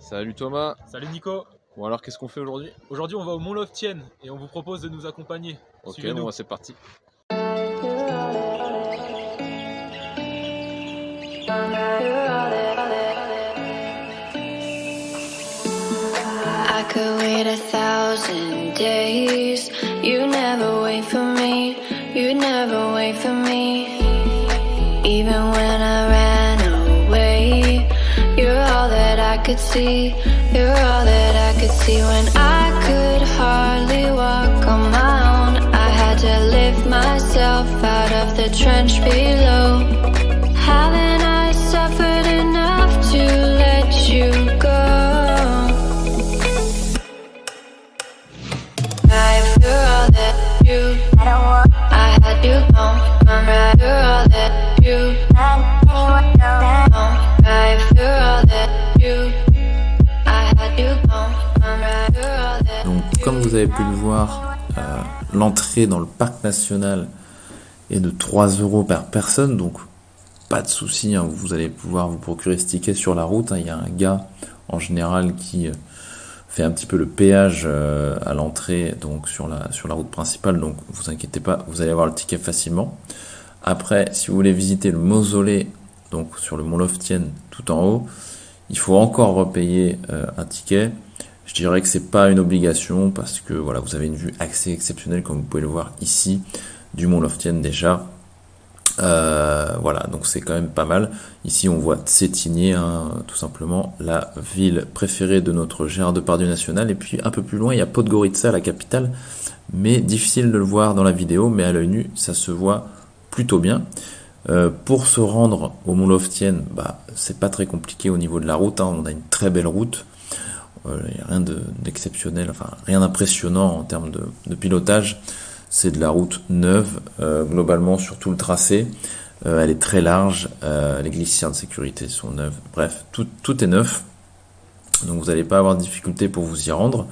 Salut Thomas. Salut Nico. Bon alors qu'est-ce qu'on fait aujourd'hui? Aujourd'hui on va au Mont Loftienne et on vous propose de nous accompagner. Ok, Suivez-nous. bon, c'est parti. I could wait 1,000 days. You never wait for me. You never wait for me. Even when I ran away, you're all that I could see. You're all that I could see. When I could hardly walk on my own, I had to lift myself out of the trench below. Haven't I suffered enough to let you go? You're all that you, I had you gone. You're all that you, you're all that you, I had you gone. Donc, comme vous avez pu le voir, l'entrée dans le parc national est de 3 € par personne, donc pas de souci, hein, vous allez pouvoir vous procurer ce ticket sur la route. Il y a un gars en général qui fait un petit peu le péage à l'entrée, donc sur la route principale, donc vous inquiétez pas, vous allez avoir le ticket facilement. Après, si vous voulez visiter le mausolée, donc sur le Mont Loftienne tout en haut, il faut encore repayer un ticket. Je dirais que c'est pas une obligation parce que voilà, vous avez une vue assez exceptionnelle comme vous pouvez le voir ici du Mont Loftienne déjà. Voilà, donc c'est quand même pas mal. Ici on voit Sétigné, hein, tout simplement la ville préférée de notre Gérard Depardieu national. Et puis un peu plus loin il y a Podgorica, la capitale, mais difficile de le voir dans la vidéo, mais à l'œil nu ça se voit plutôt bien. Pour se rendre au Mont Loftienne, c'est pas très compliqué au niveau de la route, hein. On a une très belle route, il n'y a rien d'exceptionnel, enfin rien d'impressionnant en termes de pilotage. C'est de la route neuve, globalement sur tout le tracé. Elle est très large, les glissières de sécurité sont neuves. Bref, tout est neuf. Donc vous n'allez pas avoir de difficulté pour vous y rendre.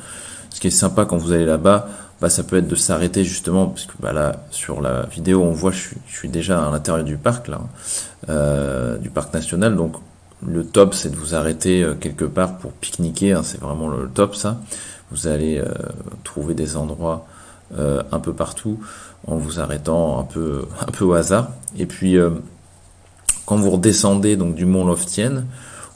Ce qui est sympa quand vous allez là-bas, ça peut être de s'arrêter justement, parce que là, sur la vidéo, on voit, je suis déjà à l'intérieur du parc, là, du parc national. Donc le top, c'est de vous arrêter quelque part pour pique-niquer, hein, c'est vraiment le top, ça. Vous allez trouver des endroits un peu partout en vous arrêtant un peu au hasard. Et puis quand vous redescendez donc du Mont Loftienne,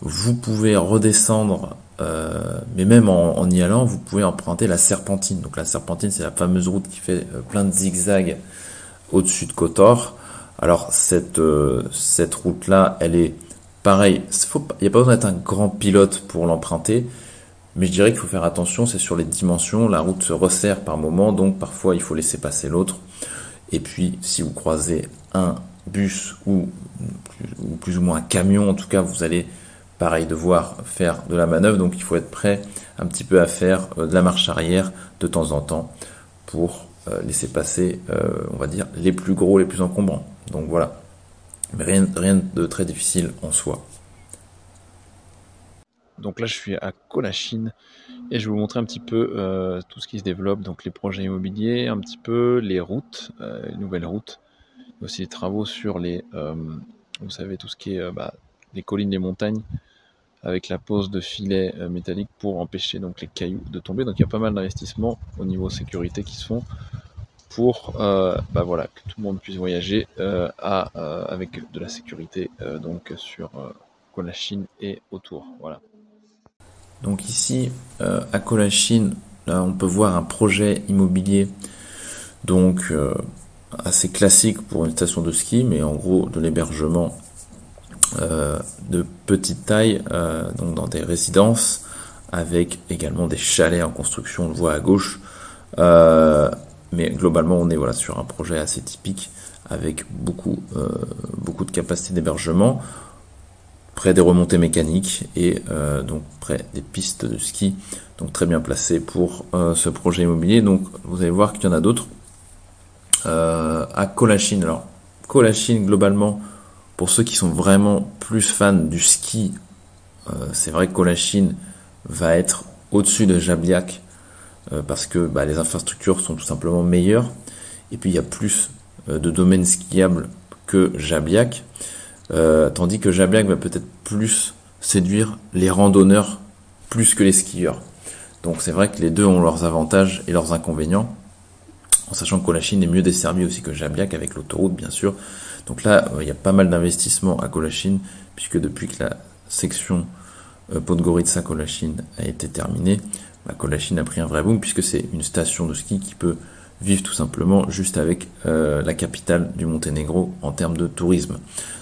vous pouvez redescendre, mais même en y allant, vous pouvez emprunter la Serpentine. Donc la Serpentine, c'est la fameuse route qui fait plein de zigzags au-dessus de Kotor. Alors cette route-là, elle est pareil. Il n'y a pas besoin d'être un grand pilote pour l'emprunter. Mais je dirais qu'il faut faire attention, c'est sur les dimensions, la route se resserre par moment, donc parfois il faut laisser passer l'autre. Et puis si vous croisez un bus ou plus ou moins un camion, en tout cas vous allez pareil devoir faire de la manœuvre, donc il faut être prêt un petit peu à faire de la marche arrière de temps en temps pour laisser passer, on va dire, les plus gros, les plus encombrants. Donc voilà, mais rien de très difficile en soi. Donc là je suis à Colachine et je vais vous montrer un petit peu tout ce qui se développe, donc les projets immobiliers, un petit peu les routes, les nouvelles routes, aussi les travaux sur les, vous savez, tout ce qui est les collines, les montagnes, avec la pose de filets métalliques pour empêcher donc les cailloux de tomber. Donc il y a pas mal d'investissements au niveau sécurité qui se font pour voilà, que tout le monde puisse voyager avec de la sécurité donc sur Colachine et autour. Voilà. Donc ici, à Colachine, là, on peut voir un projet immobilier donc assez classique pour une station de ski, mais en gros de l'hébergement de petite taille, donc dans des résidences, avec également des chalets en construction, on le voit à gauche. Mais globalement, on est voilà sur un projet assez typique, avec beaucoup de capacité d'hébergement, près des remontées mécaniques et donc près des pistes de ski, donc très bien placé pour ce projet immobilier. Donc vous allez voir qu'il y en a d'autres à Colachine. Alors Colachine, globalement, pour ceux qui sont vraiment plus fans du ski, c'est vrai que Colachine va être au-dessus de Jabliac parce que les infrastructures sont tout simplement meilleures, et puis il y a plus de domaines skiables que Jabliac. Tandis que Jabliac va peut-être plus séduire les randonneurs plus que les skieurs. Donc c'est vrai que les deux ont leurs avantages et leurs inconvénients, en sachant que Colachine est mieux desservi aussi que Jabliac avec l'autoroute bien sûr. Donc là, il y a pas mal d'investissements à Colachine, puisque depuis que la section Podgorica-Colachine a été terminée, Colachine a pris un vrai boom, puisque c'est une station de ski qui peut vivre tout simplement juste avec la capitale du Monténégro en termes de tourisme.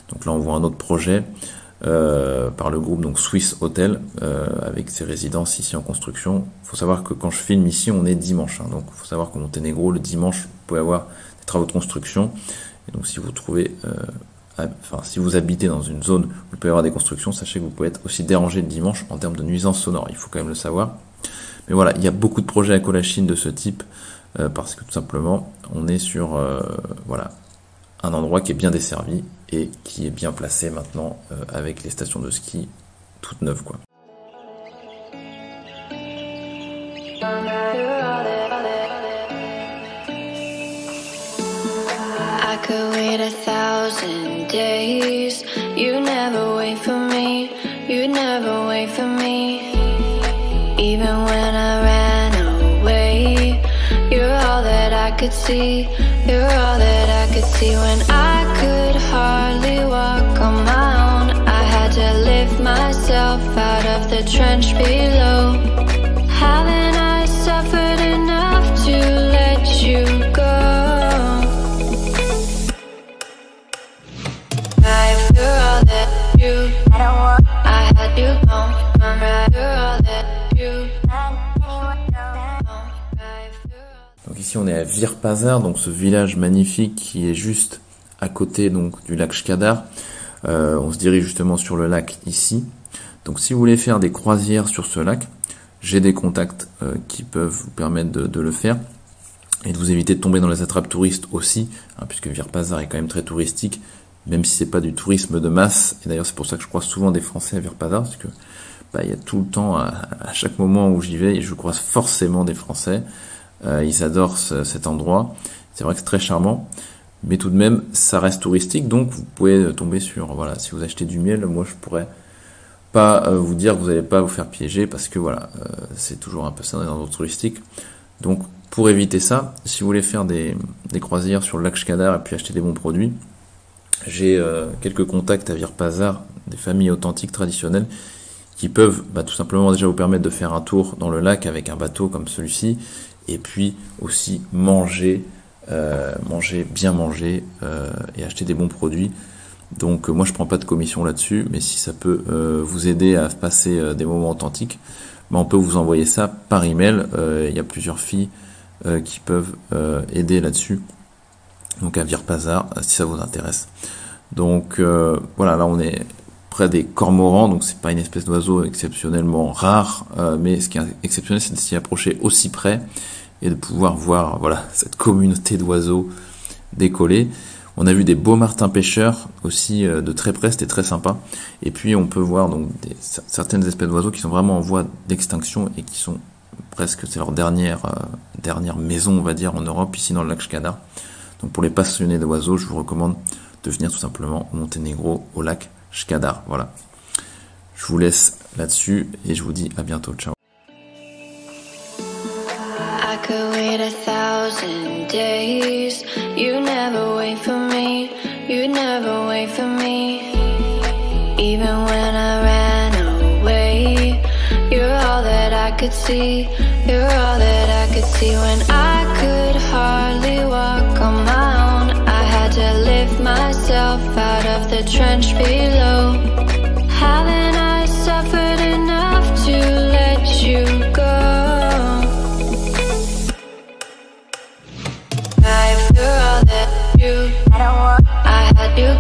Donc là, on voit un autre projet par le groupe donc Swiss Hotel avec ses résidences ici en construction. Il faut savoir que quand je filme ici, on est dimanche. Donc il faut savoir qu'au Monténégro, le dimanche, vous pouvez avoir des travaux de construction. Et donc si vous trouvez, si vous habitez dans une zone où il peut y avoir des constructions, sachez que vous pouvez être aussi dérangé le dimanche en termes de nuisances sonores. Il faut quand même le savoir. Mais voilà, il y a beaucoup de projets à Colachine de ce type parce que tout simplement, on est sur un endroit qui est bien desservi et qui est bien placé maintenant avec les stations de ski toutes neuves, quoi. I could wait 1,000 days. You never wait for me. You never wait for me. Even when I ran away, you're all that I could see. You're all that I could see. When I could hardly walk on my own, I had to lift myself out of the trench below. Haven't I suffered enough to let you go? You're all that you, I had you gone. You're all that you. Donc ici on est à Virpazar, donc ce village magnifique qui est juste à côté donc du lac Shkadar. On se dirige justement sur le lac ici. Donc si vous voulez faire des croisières sur ce lac, j'ai des contacts qui peuvent vous permettre de le faire et de vous éviter de tomber dans les attrapes touristes aussi, puisque Virpazar est quand même très touristique, même si c'est pas du tourisme de masse. Et d'ailleurs c'est pour ça que je croise souvent des Français à Virpazar, parce que il y a tout le temps, à chaque moment où j'y vais, je croise forcément des Français. Ils adorent cet endroit. C'est vrai que c'est très charmant, mais tout de même, ça reste touristique, donc vous pouvez tomber sur, si vous achetez du miel, moi je pourrais pas vous dire que vous n'allez pas vous faire piéger, parce que c'est toujours un peu ça dans les endroits touristiques. Donc pour éviter ça, si vous voulez faire des croisières sur le lac Shkadar et puis acheter des bons produits, j'ai quelques contacts à Virpazar, des familles authentiques traditionnelles, qui peuvent tout simplement déjà vous permettre de faire un tour dans le lac avec un bateau comme celui-ci, et puis aussi manger et acheter des bons produits. Donc moi je prends pas de commission là-dessus, mais si ça peut vous aider à passer des moments authentiques, on peut vous envoyer ça par email. Il y a plusieurs filles qui peuvent aider là-dessus, donc à Virpazar si ça vous intéresse. Donc là on est près des cormorans, donc c'est pas une espèce d'oiseau exceptionnellement rare, mais ce qui est exceptionnel, c'est de s'y approcher aussi près et de pouvoir voir cette communauté d'oiseaux décoller. On a vu des beaux martins pêcheurs aussi de très près, c'était très sympa. Et puis on peut voir donc certaines espèces d'oiseaux qui sont vraiment en voie d'extinction et qui sont presque, c'est leur dernière maison, on va dire, en Europe, ici dans le lac Shkadar. Donc pour les passionnés d'oiseaux, je vous recommande de venir tout simplement au Monténégro, au lac Shkadar. Voilà. Je vous laisse là-dessus et je vous dis à bientôt. Ciao. I could wait 1,000 days. You never wait for me. You never wait for me. Even when I ran away, you're all that I could see. You're all that I could see. When I could hardly walk on my own, I had to lift myself out of the trench below. Haven't I suffered enough to let you go? You're all that you, I had you